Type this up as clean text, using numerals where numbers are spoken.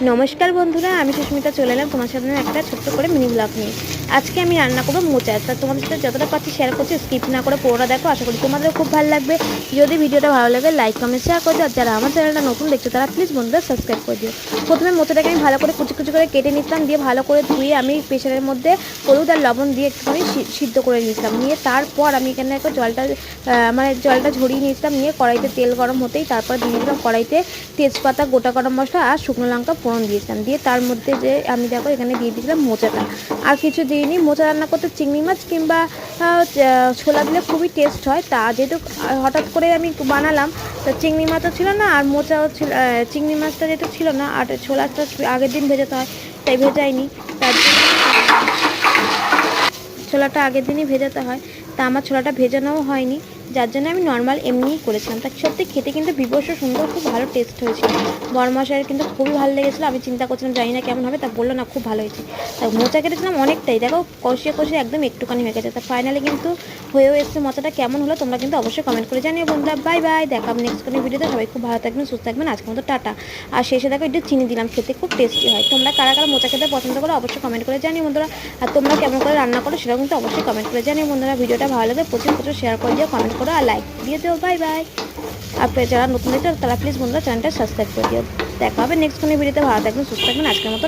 नमस्कार बंधुरा आमी सुष्मिता चले एलाम तुम्हार सामने एक छोट्ट करे मिनी ब्लग निये। आज के आमी रान्ना करब मोचा। ता तोमादेर साथे जतटा पारछि शेयर करछि, स्किप ना करे पुरोटा देखो। आशा करी तोमादेर खूब भालो लागबे। यदि भिडियोटा भालो लागे लाइक कमेंट शेयर करे दिओ। जारा आमार चैनेलटा नतुन देखछो तारा प्लिज बंधुरा सबस्क्राइब करे दिओ। प्रथमे मोचाटाके आमी भालो करे कुचि कुचि करे केटे निलाम, दिए भालो करे धुए आमी प्रेसारेर मध्ये हलुद आर लबण दिए एकटुखानि सिद्ध करे निलाम। निये तारपर आमी एखाने एकटु जलटा झरिये निलाम। निये कड़ाइते तेल गरम होतेई तारपर दिए दिलाम कड़ाइते तेजपाता गोटा गरम मसला और शुकनो लंका फोड़न दिएছিলাম। দিয়ে তার মধ্যে যে আমি দেখো এখানে দিয়ে দিয়েছিলাম মোচাটা, আর কিছু দিইনি। মোচা রান্না করতে চিংড়ি মাছ কিংবা ছোলা দিলে খুবই টেস্ট হয়। তা যেহেতু হঠাৎ করে আমি বানালাম, তো চিংড়ি মাছও ছিল না আর মোচাও ছিল, চিংড়ি মাছটা যেহেতু ছিল না আর ছোলাটা আগের দিন ভেজাতে হয় তাই ভেজাইনি। তার জন্য ছোলাটা আগের দিনই ভেজাতে হয়, তা আমার ছোলাটা ভেজানোও হয়নি, যার জন্য আমি নর্মাল এমনিই করেছিলাম। তা সত্যি খেতে কিন্তু বিভৎস সুন্দর, খুব ভালো টেস্ট হয়েছিল। বড়মশাইয়ের কিন্তু খুবই ভালো লেগেছিলো। আমি চিন্তা করছিলাম জানি না কেমন হবে, তা বললো না খুব ভালো হয়েছে। তা মোচা কেটেছিলাম অনেকটাই, দেখো কষিয়ে কষিয়ে একদম একটুখানি হয়ে গেছে। তা ফাইনালি কিন্তু হয়েও এসছে। মোচাটা কেমন হলো তোমরা কিন্তু অবশ্যই কমেন্ট করে জানিও বন্ধুরা। বাই বাই, দেখা হবে নেক্সট কোনো ভিডিওতে। সবাই খুব ভালো থাকবেন, সুস্থ থাকবেন। আজকের মতো টাটা। আর শেষে দেখো একটু চিনি দিলাম, খেতে খুব টেস্টি হয়। তোমরা কারা কারা মোচা খেতে পছন্দ করো অবশ্যই কমেন্ট করে জানিও বন্ধুরা। আর তোমরা কেমন করে রান্না করো সেটাও কিন্তু অবশ্যই কমেন্ট করে জানিও বন্ধুরা। ভিডিওটা ভালো লাগে প্রচুর শেয়ার করে দিও, কমেন্ট করো আর লাইক দিয়ে দিও। Bye bye. আর যারা নতুন দেখছো তারা প্লিজ বন্ধুরা চ্যানেলটা সাবস্ক্রাইব করে দিও। দেখা হবে নেক্সট কোনো ভিডিওতে। ভালো থাকবেন, সুস্থ থাকবেন। আজকের মতো